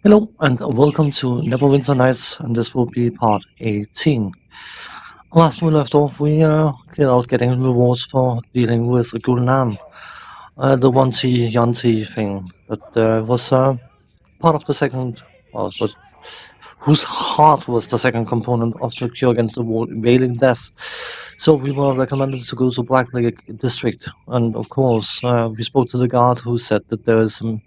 Hello and welcome to Neverwinter Nights, and this will be part 18. Last we left off, we cleared out getting rewards for dealing with Gulnam, the one-T Yanti thing that was part of the second, well, whose heart was the second component of the cure against the wailing death. So we were recommended to go to Blacklake district, and of course we spoke to the guard who said that there is some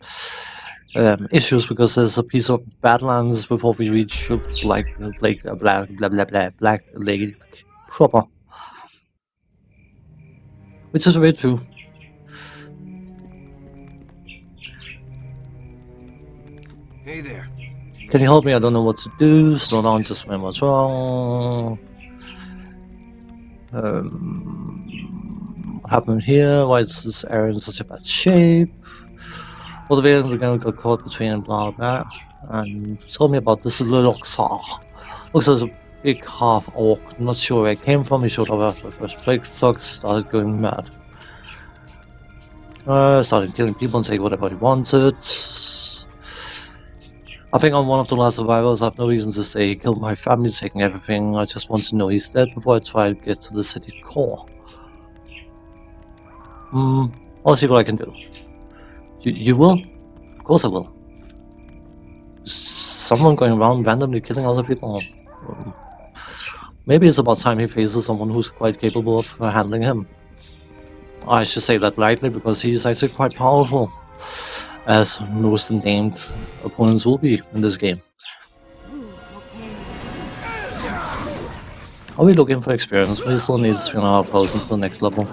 issues because there's a piece of Badlands before we reach Black Lake proper, which is very true. Hey there. Can you help me? I don't know what to do. Slow down, just remember what's wrong. What happened here? Why is this area in such a bad shape? Well, the vehicle again got caught between blah blah. And tell me about this Loxar. Looks like a big half orc. Not sure where it came from. He showed up after the first break. Thugs started going mad. Started killing people and saying whatever he wanted. I think I'm one of the last survivors. I have no reason to say he killed my family, taking everything. I just want to know he's dead before I try to get to the city core. I'll see what I can do. You will? Of course I will. Someone going around randomly killing other people. Maybe it's about time he faces someone who's quite capable of handling him. I should say that lightly because he is actually quite powerful, as most named opponents will be in this game. Are we looking for experience? We still need 3,500 for the next level.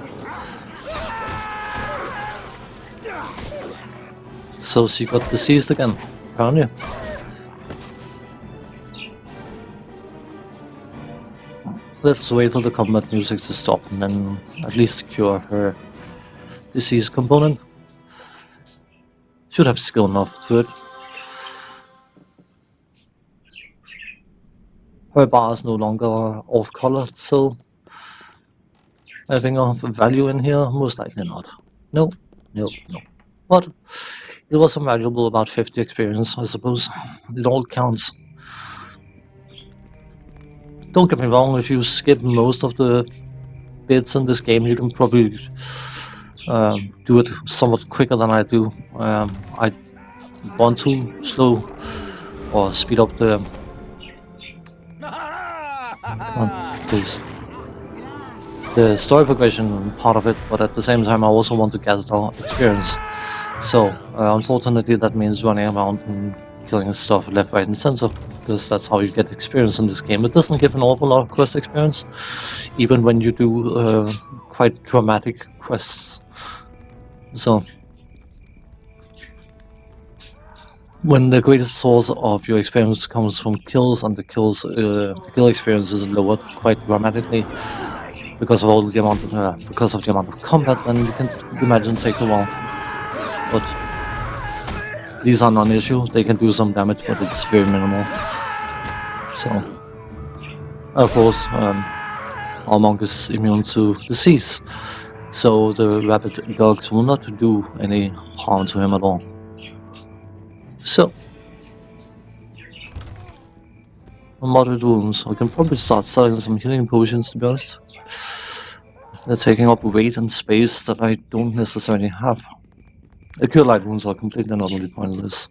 So she got deceased again, apparently. Let's wait for the combat music to stop and then at least cure her disease component. Should have skill enough to it. Her bar is no longer off-colored, so anything of value in here? Most likely not. No. But it was some valuable, about 50 experience, I suppose. It all counts. Don't get me wrong, if you skip most of the bits in this game, you can probably do it somewhat quicker than I do. I want to slow or speed up the... please. The story progression part of it, but at the same time I also want to gather experience. So, unfortunately that means running around and killing stuff left, right and center, because that's how you get experience in this game. It doesn't give an awful lot of quest experience, even when you do quite dramatic quests. So, when the greatest source of your experience comes from kills, and the kill experience is lowered quite dramatically because of all the amount of combat, then you can imagine it takes a while. But these are non-issue. They can do some damage, but it's very minimal. So, of course, our monk is immune to disease, so the rabid dogs will not do any harm to him at all. So, moderate wounds. I can probably start selling some healing potions, to be honest. They're taking up weight and space that I don't necessarily have. The cure light wounds are completely and utterly pointless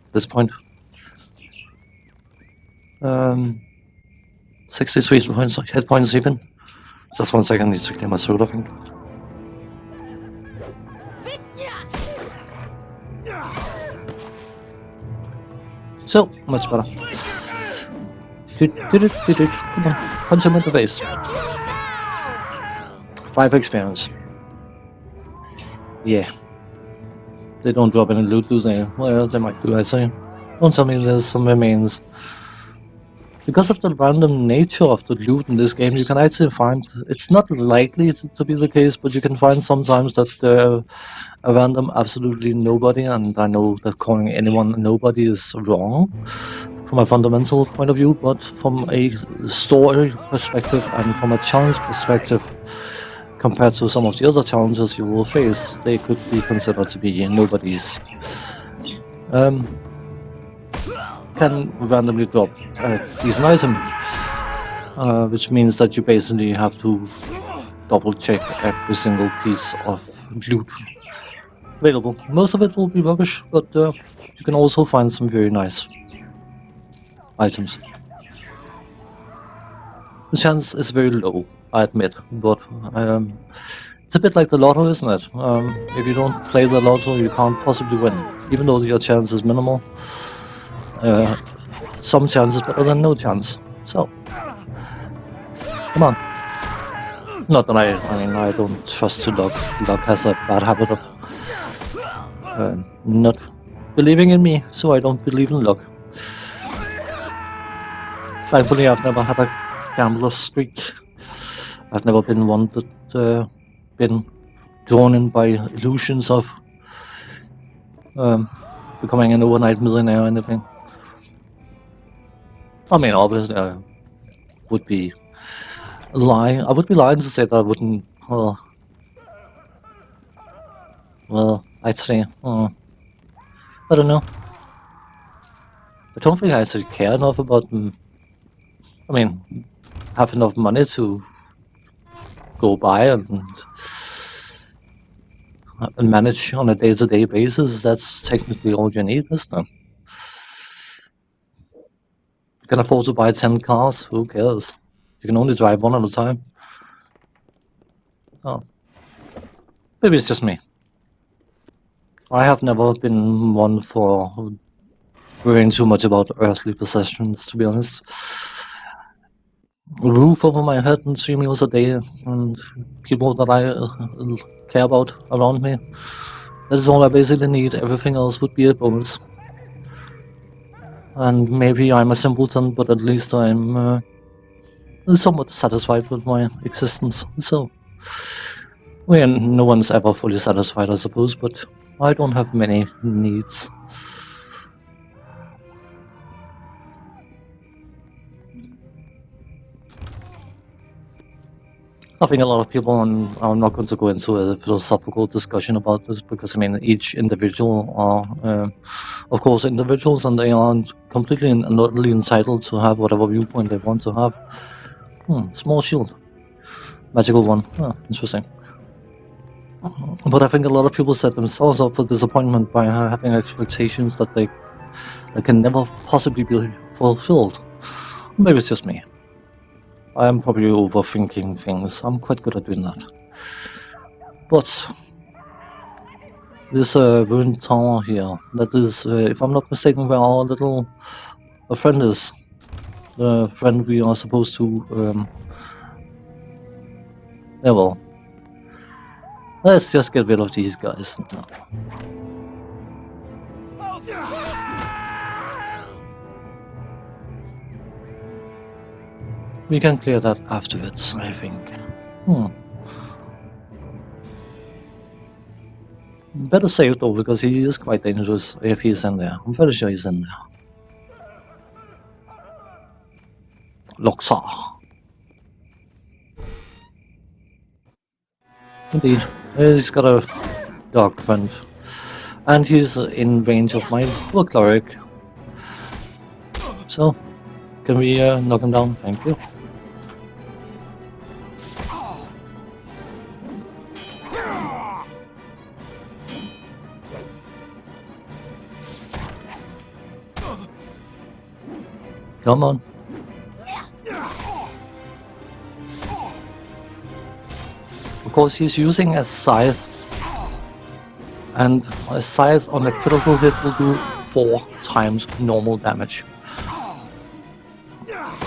at this point. 63 hit points even. Just 1 second, I need to clear my throat, I think. So, much better. Come on, punch him in the face. 5 experience. Yeah. They don't drop any loot, do they? Well, they might do, I say. Don't tell me there's some remains. Because of the random nature of the loot in this game, you can actually find... It's not likely to be the case, but you can find sometimes that a random absolutely nobody, and I know that calling anyone a nobody is wrong from a fundamental point of view, but from a story perspective and from a challenge perspective, compared to some of the other challenges you will face, they could be considered to be nobodies. can randomly drop a decent item, which means that you basically have to double check every single piece of loot available. Most of it will be rubbish, but you can also find some very nice items. The chance is very low, I admit, but it's a bit like the lotto, isn't it? If you don't play the lotto, you can't possibly win, even though your chance is minimal. Some chance is better than no chance. So, come on. Not that I don't trust to luck. Luck has a bad habit of not believing in me, so I don't believe in luck. Thankfully, I've never had a gambler's streak. I've never been one that been drawn in by illusions of becoming an overnight millionaire or anything. I mean, obviously, I would be lying. I would be lying to say that I wouldn't. Well, I'd say, I don't know. I don't think I actually care enough about. I mean, have enough money to go by and manage on a day-to-day basis. That's technically all you need, isn't it? You can afford to buy 10 cars. Who cares? You can only drive one at a time. Oh, maybe it's just me. I have never been one for worrying too much about earthly possessions, to be honest. A roof over my head and 3 meals a day, and people that I care about around me. That is all I basically need. Everything else would be a bonus. And maybe I'm a simpleton, but at least I'm somewhat satisfied with my existence. So, well, no one's ever fully satisfied, I suppose, but I don't have many needs. I think a lot of people, and I'm not going to go into a philosophical discussion about this, because I mean, each individual are, of course, individuals, and they are completely and utterly entitled to have whatever viewpoint they want to have. Small shield. Magical one. Interesting. But I think a lot of people set themselves up for disappointment by having expectations that they can never possibly be fulfilled. Maybe it's just me. I am probably overthinking things. I'm quite good at doing that. But this ruined tower here, that is, if I'm not mistaken, where our little friend is. The friend we are supposed to, yeah, well, let's just get rid of these guys now. We can clear that afterwards, I think. Better save though, because he is quite dangerous if he's in there. I'm very sure he's in there. Loxar. Indeed, he's got a dark friend. And he's in range of my cleric. So, can we knock him down? Thank you. Come on. Of course, he's using a size, and a size on a critical hit will do 4 times normal damage.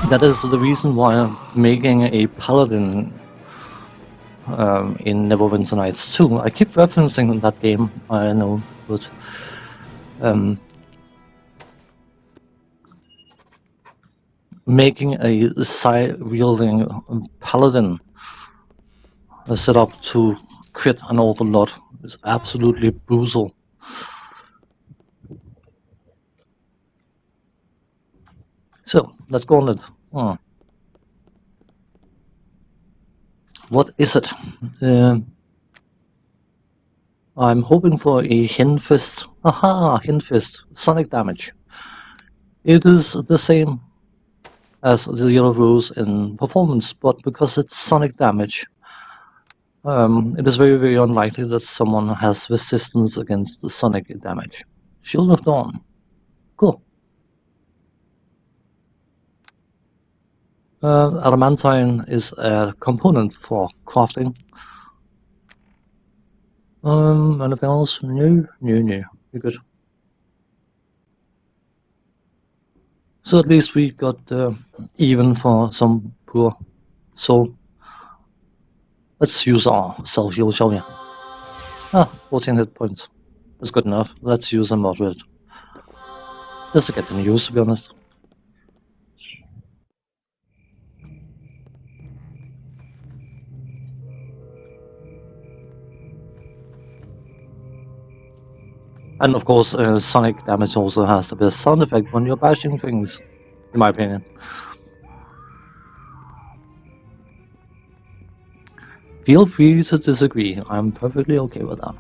That is the reason why I'm making a paladin in Neverwinter Nights 2. I keep referencing that game, I know, but making a scythe-wielding paladin set up to crit an awful lot is absolutely brutal. So, let's go on it. What is it? I'm hoping for a Hin Fist. Aha! Hin Fist. Sonic damage. It is the same as the yellow rose in performance, but because it's sonic damage, it is very, very unlikely that someone has resistance against the sonic damage. Shield of Dawn. Cool. Adamantine is a component for crafting. Anything else? No. You're good. So at least we got even for some poor soul. Let's use our self-heal, shall we? 14 hit points. That's good enough. Let's use a moderate. Just to get them used, to be honest. And of course, sonic damage also has the best sound effect when you're bashing things, in my opinion. Feel free to disagree, I'm perfectly okay with that.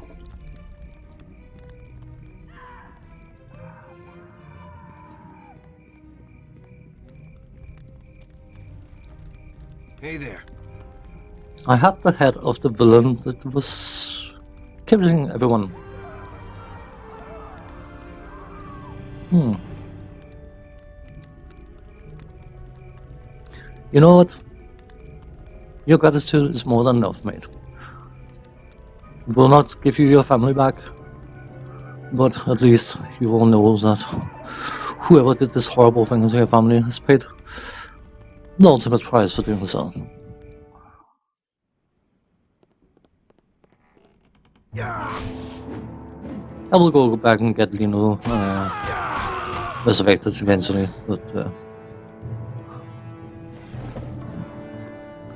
Hey there. I had the head of the villain that was killing everyone. You know what? Your gratitude is more than enough, mate. It will not give you your family back, but at least you will know that whoever did this horrible thing to your family has paid the ultimate price for doing so. I will go back and get Lino resurrected eventually, but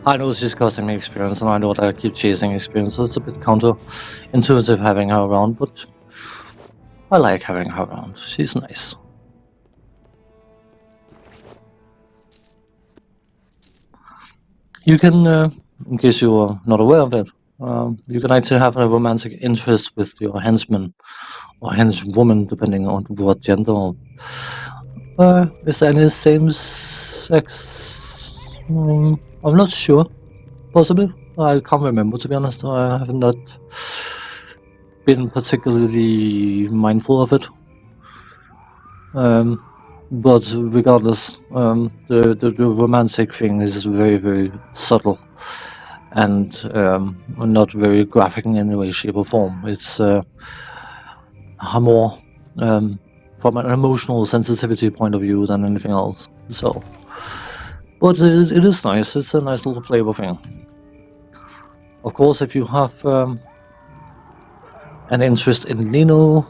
I know she's costing me experience, and I know that I keep chasing experience, so it's a bit counterintuitive having her around, but I like having her around. She's nice. You can, in case you are not aware of it, you can actually have a romantic interest with your henchman or henchwoman, depending on what gender. Is there any same sex? I'm not sure. Possibly. I can't remember, to be honest. I have not been particularly mindful of it. But regardless, the romantic thing is very, very subtle and not very graphic in any way, shape, or form. It's more from an emotional sensitivity point of view than anything else. So, but it is nice. It's a nice little flavor thing. Of course, if you have an interest in Nino,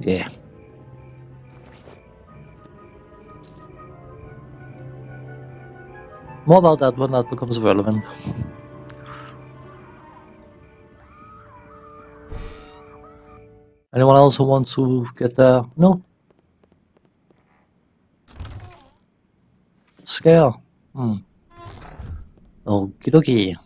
yeah. More about that when that becomes relevant. Anyone else who wants to get there? No? Scare? Okie dokie.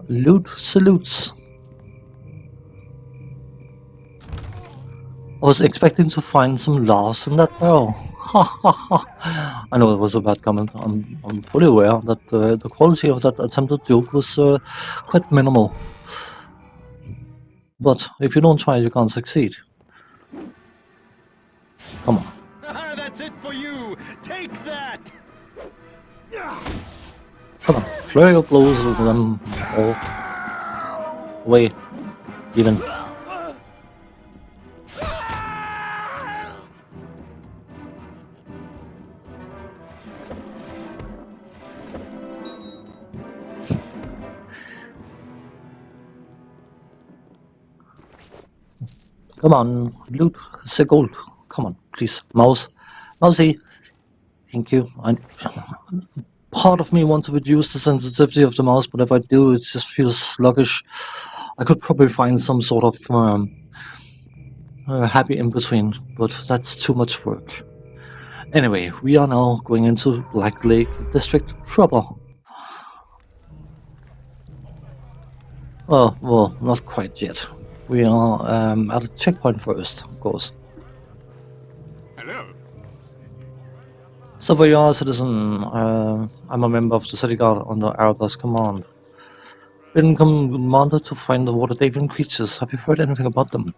Loot salutes. I was expecting to find some laughs in that barrel. Ha ha ha. I know it was a bad comment. I'm fully aware that the quality of that attempted joke was quite minimal. But if you don't try, you can't succeed. Come on. That's it for you. Take that. Come on. Flurry of blows of them all. Away. Even. Come on, loot the gold. Come on, please, mouse. Mousey. Thank you. Part of me wants to reduce the sensitivity of the mouse, but if I do, it just feels sluggish. I could probably find some sort of happy in between, but that's too much work. Anyway, we are now going into Blacklake district proper. Well, not quite yet. We are at a checkpoint first, of course. Hello. So, you are a citizen. I'm a member of the city guard under Araba's command. Been commanded to find the water-davian creatures. Have you heard anything about them?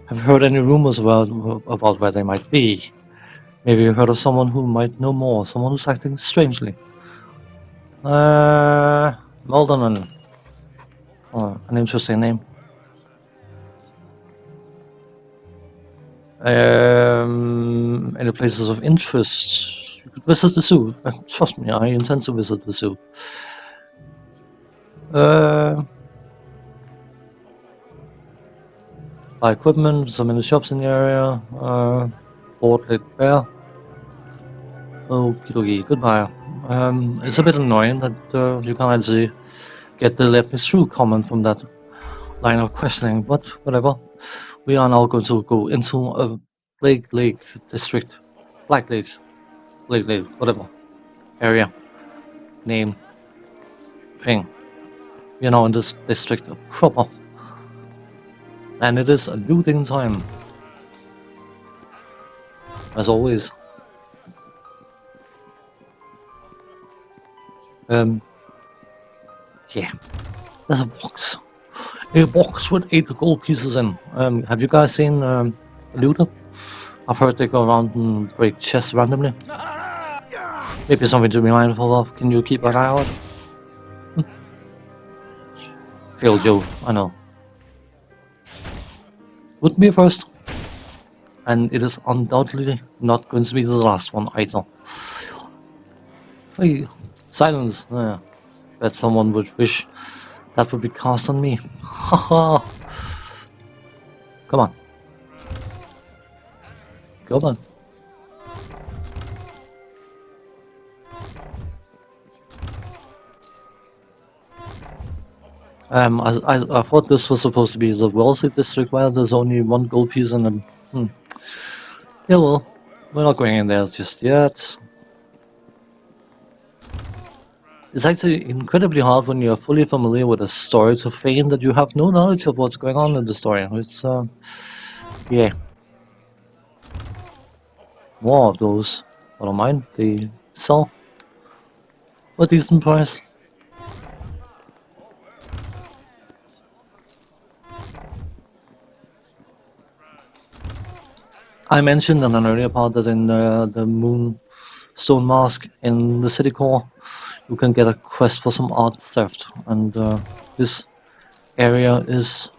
Have you heard any rumors about where they might be? Maybe you heard of someone who might know more, someone who's acting strangely. Maldonan. Oh, an interesting name. Any places of interest? You could visit the zoo. Trust me, I intend to visit the zoo. Buy equipment, some in the shops in the area. Bought Lake Bear. Okie dokie, goodbye. It's a bit annoying that you can't actually get the let me through comment from that line of questioning, but whatever. We are now going to go into a Blacklake district. Blacklake, whatever. Area. Name. Thing. We are now in this district proper. And it is a looting time. As always. Yeah. There's a box. A box with 8 gold pieces in. Have you guys seen a looter? I've heard they go around and break chests randomly. Maybe something to be mindful of. Can you keep an eye out? Failed Joe, I know. Would be a first. And it is undoubtedly not going to be the last one either. Hey, silence. Bet someone would wish that would be cast on me. Haha. Come on. Come on. I thought this was supposed to be the wealthy district where there's only 1 gold piece in them. Yeah, well, we're not going in there just yet. It's actually incredibly hard when you're fully familiar with a story to feign that you have no knowledge of what's going on in the story. It's, yeah. More of those. I don't mind. They sell for a decent price. I mentioned in an earlier part that in the Moonstone Mask in the city core, you can get a quest for some art theft, and this area is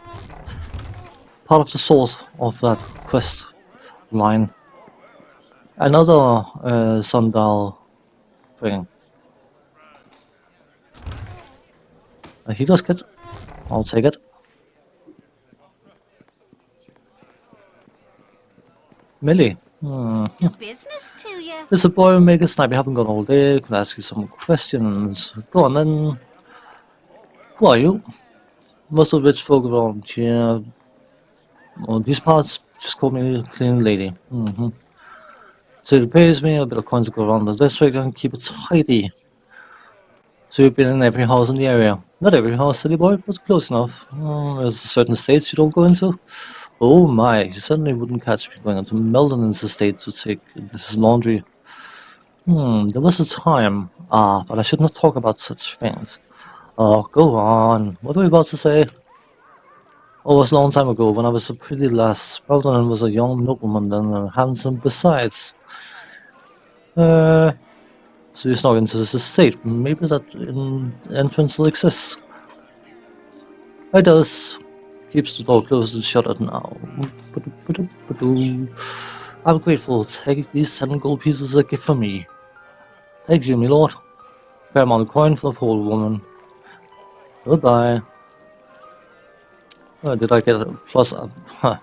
part of the source of that quest line. Another sundial thing. A healer's kit. I'll take it. Millie. Business to you. There's a boy make a snipe. You haven't gone all day. Can I ask you some questions? Go on then. Who are you? Most of rich folk around here. Well, these parts just call me clean lady. So it pays me a bit of coins to go around the district and keep it tidy. So you've been in every house in the area. Not every house, silly boy, but close enough. There's certain states you don't go into. Oh my, you certainly wouldn't catch me going into Meldon's estate to take his laundry. There was a time. But I should not talk about such things. Oh, go on. What were you about to say? Oh, it was a long time ago when I was a pretty lass. Meldon was a young nobleman and handsome besides. So you snuck into this estate. Maybe that entrance still exists. It does. Keeps the door closed and shuttered now. I'm grateful. Take these 7 gold pieces as a gift from me. Thank you, my lord. Fair amount of coin for a poor woman. Goodbye. Oh, did I get a plus up? Huh.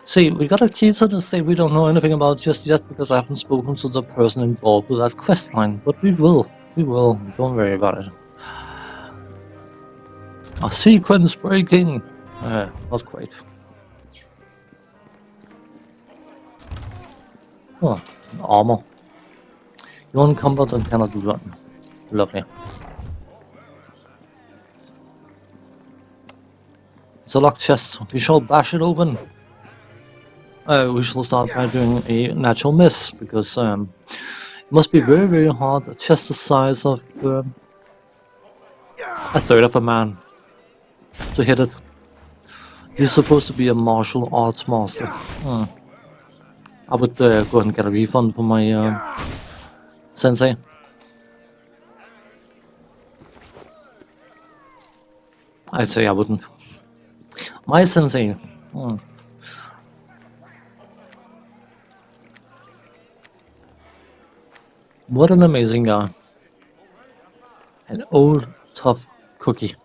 See, we got a key to the estate we don't know anything about just yet because I haven't spoken to the person involved with that quest line, but we will. We will. Don't worry about it. A sequence breaking! Not quite. Oh, armor. You're encumbered and cannot run. Lovely. It's a locked chest. We shall bash it open. We shall start by doing a natural miss, because it must be very, very hard. A chest the size of a third of a man to hit it. He's supposed to be a martial arts master. I would go ahead and get a refund for my sensei. I'd say I wouldn't. My sensei. What an amazing guy. An old, tough cookie.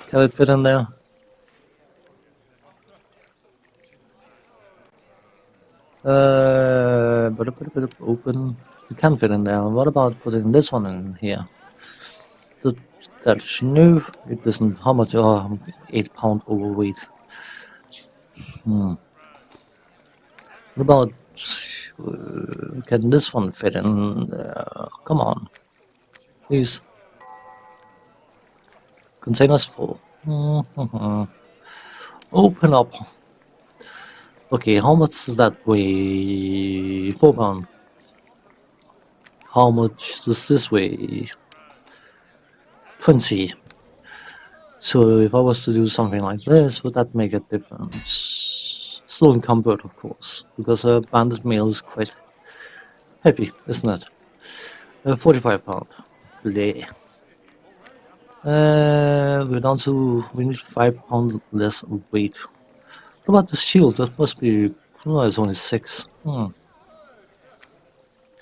Can it fit in there? Open. It can fit in there. What about putting this one in here? That's new. It doesn't. How much? 8 pound overweight. What about? Can this one fit in? Come on, please. Containers full. Open up. Okay, how much does that weigh? 4 pound. How much does this weigh? 20. So if I was to do something like this, would that make a difference? Still encumbered, of course, because a banded mail is quite heavy, isn't it? 45 pound. Bleh. We're down to, we need 5 pound less weight. What about the shield? That must be, no, it's only 6.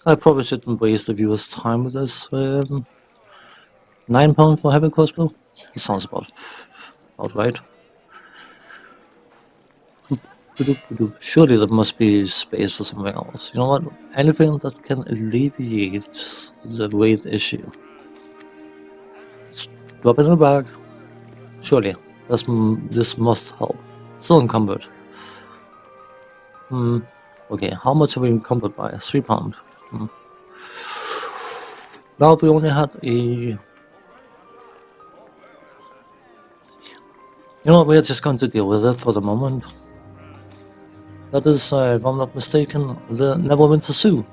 I probably shouldn't waste the viewer's time with this. 9 pound for heavy crossbow? That sounds about right. Surely there must be space for something else. You know what? Anything that can alleviate the weight issue. Just drop it in the bag. Surely. This must help. Still encumbered. Okay, how much are we encumbered by? 3 pound. Now we only had a... You know what, we're just going to deal with it for the moment. That is, if I'm not mistaken, the Neverwinter Zoo.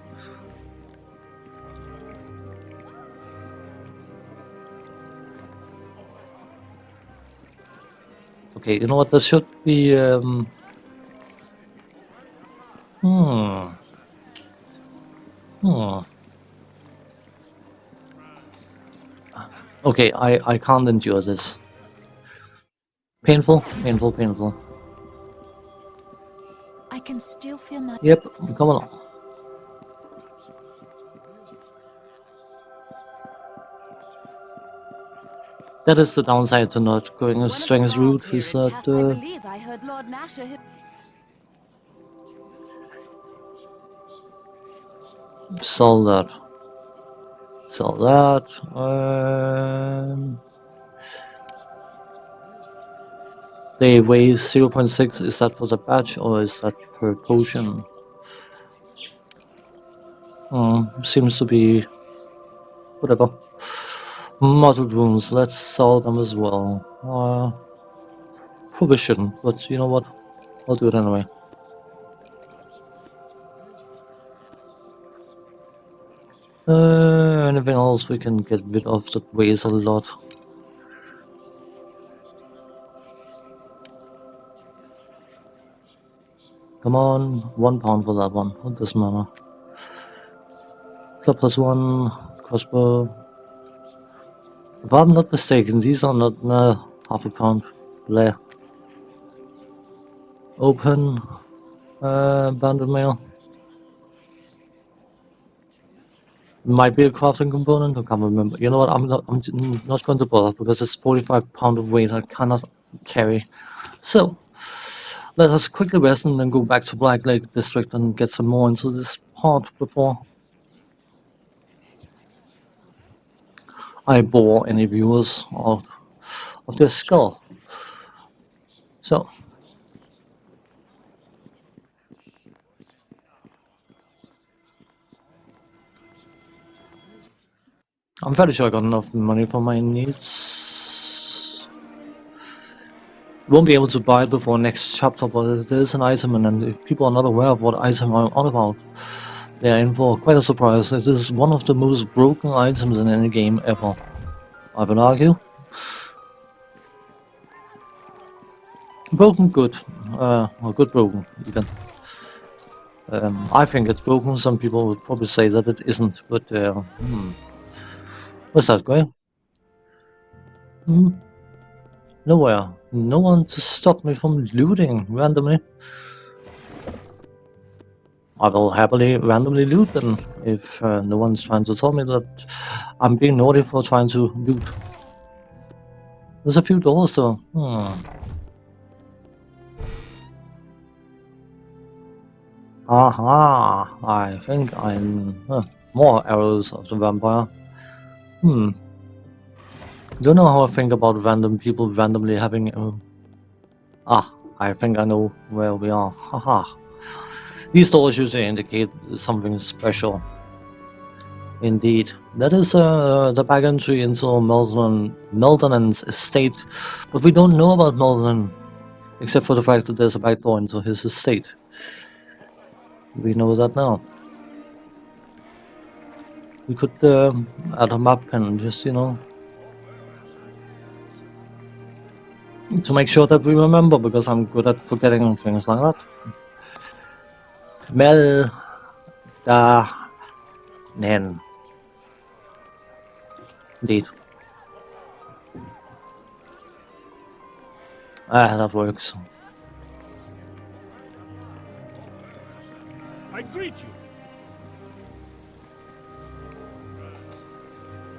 Okay, you know what, there should be, Okay, I can't endure this. Painful, painful, painful. I can still feel my... Yep, come along. That is the downside to not going a strength route, is that... I believe I heard Lord Nasher... Sell that. Sell that. They weigh 0.6. Is that for the batch or is that per potion? Seems to be whatever. Mottled wounds. Let's sell them as well. Probably shouldn't, but you know what? I'll do it anyway. Anything else we can get rid of that weighs a lot? Come on, 1 pound for that one. It doesn't matter. Club +1, crossbow. If I'm not mistaken, these are not half a pound. Bleh. Open. Banded mail. Might be a crafting component. I can't remember. You know what? I'm not going to bother because it's 45 pound of weight I cannot carry. So let us quickly rest and then go back to Blacklake district and get some more into this part before I bore any viewers out of their skull. So, I'm fairly sure I got enough money for my needs. Won't be able to buy it before next chapter, but there's an item, and if people are not aware of what item I'm on about, they are in for quite a surprise. It is one of the most broken items in any game ever, I would argue. Broken good, or good broken, even. I think it's broken. Some people would probably say that it isn't, but where's that going? Nowhere. No one to stop me from looting randomly. I will happily randomly loot them if no one's trying to tell me that I'm being naughty for trying to loot. There's a few doors though. Aha! I think I'm more arrows of the vampire. Don't know how I think about random people randomly having. I think I know where we are. Haha. These doors usually indicate something special. Indeed. That is the back entry into Meldanen's estate. But we don't know about Meldanen, except for the fact that there's a back door into his estate. We know that now. We could add a map pen, just, to make sure that we remember, because I'm good at forgetting things like that. Meldanen. Indeed. That works. I greet you.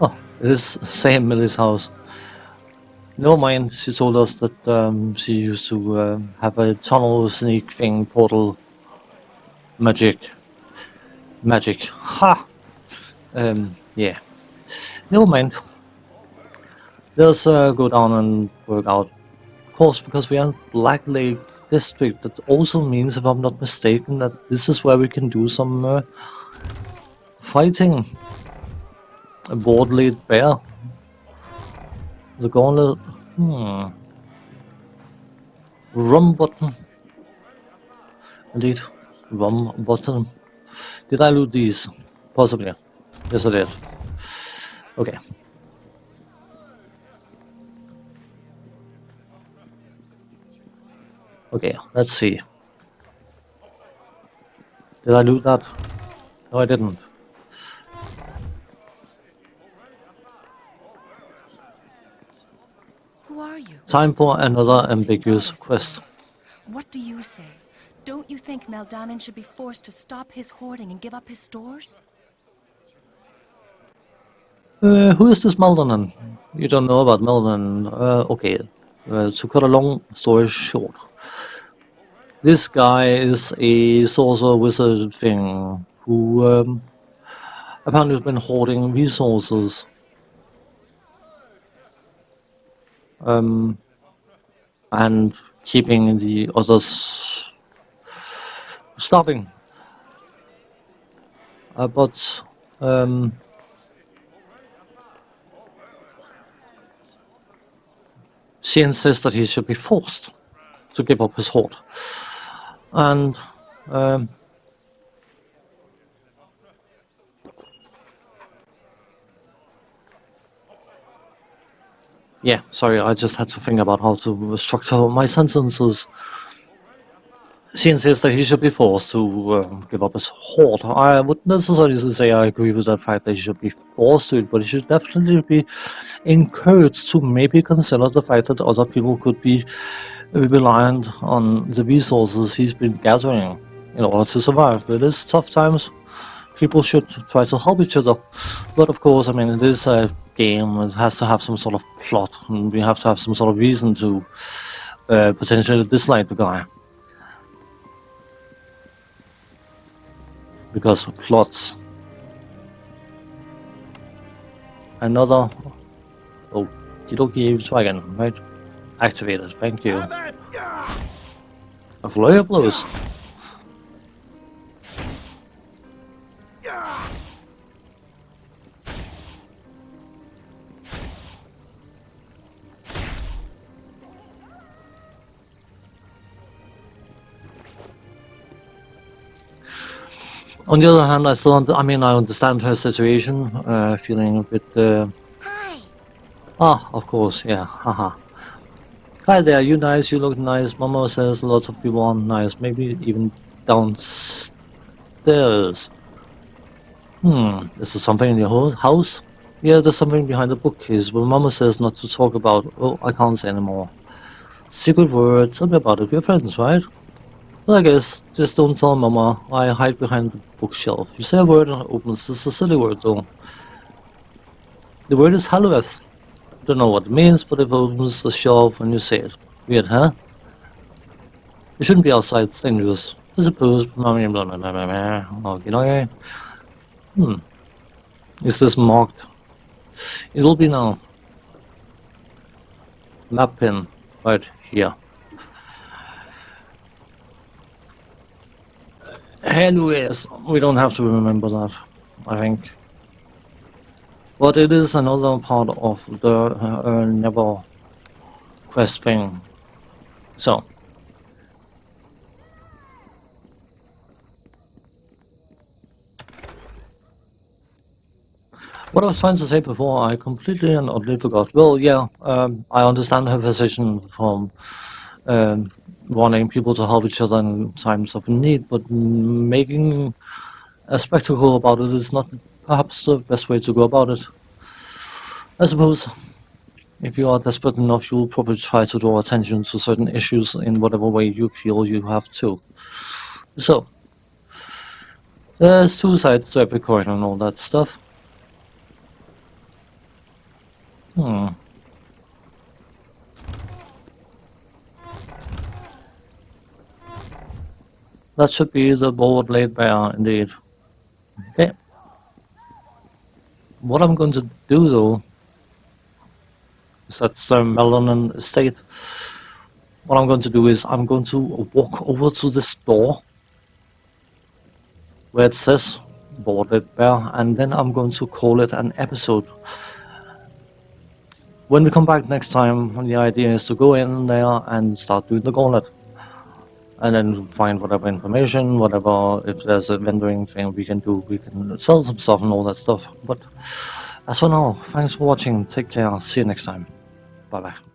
Oh, it is same Millie's house. Never mind, she told us that she used to have a tunnel sneak thing, portal magic. Ha! Yeah. Never mind. Let's go down and work out. Of course, because we are in Blacklake district, that also means, if I'm not mistaken, that this is where we can do some fighting. A board-laid bear. The gauntlet. Rum button. Indeed. Rum button. Did I loot these? Possibly. Yes, I did. Okay. Okay, let's see. Did I loot that? No, I didn't. Who are you? Time for another It's ambiguous God, I quest. suppose. What do you say? Don't you think Meldanen should be forced to stop his hoarding and give up his stores? Who is this Meldanen? You don't know about Meldanen. Okay. To cut a long story short. This guy is a sorcerer wizard thing who apparently has been hoarding resources. And keeping the others starving. But she insists that he should be forced to give up his hoard. And yeah, sorry, I just had to think about how to structure my sentences. She insists that he should be forced to give up his hoard. I wouldn't necessarily say I agree with that fact that he should be forced to it, but he should definitely be encouraged to maybe consider the fact that other people could be reliant on the resources he's been gathering in order to survive. It is tough times. People should try to help each other. But of course, I mean, it is a game. It has to have some sort of plot, and we have to have some sort of reason to potentially dislike the guy. Because plots. Another. Oh, Kidoki, try again, right? Activated, thank you. A flurry of blows. On the other hand, I understand her situation, feeling a bit, Hi. of course, yeah, haha. Hi there, you nice, you look nice. Mama says lots of people are nice, maybe even downstairs. Is there something in your house? Yeah, there's something behind the bookcase, but Mama says not to talk about. Oh, I can't say anymore. Secret word, tell me about it, we're friends, right? Well, I guess, just don't tell Mama. I hide behind the bookshelf. You say a word and it opens. It's a silly word, though. The word is Headless. Don't know what it means, but it opens the shelf when you say it. Weird, huh? You shouldn't be outside, it's dangerous. I suppose. Okay. Is this marked? It will be now. Map pin, right here. Anyways, we don't have to remember that, I think. But it is another part of the Never quest thing. So. What I was trying to say before, I completely and utterly forgot. Well, yeah, I understand her position from wanting people to help each other in times of need, but making a spectacle about it is not perhaps the best way to go about it. I suppose if you are desperate enough, you'll probably try to draw attention to certain issues in whatever way you feel you have to. So, there's two sides to every coin and all that stuff. That should be the board laid bare, indeed. Okay. What I'm going to do, though, is that's the Melanin estate. What I'm going to do is I'm going to walk over to this door where it says board laid bare, and then I'm going to call it an episode. When we come back next time, the idea is to go in there and start doing the gauntlet. And then find whatever information, whatever, if there's a vendoring thing we can do, we can sell some stuff and all that stuff. But as for now, thanks for watching, take care, see you next time. Bye bye.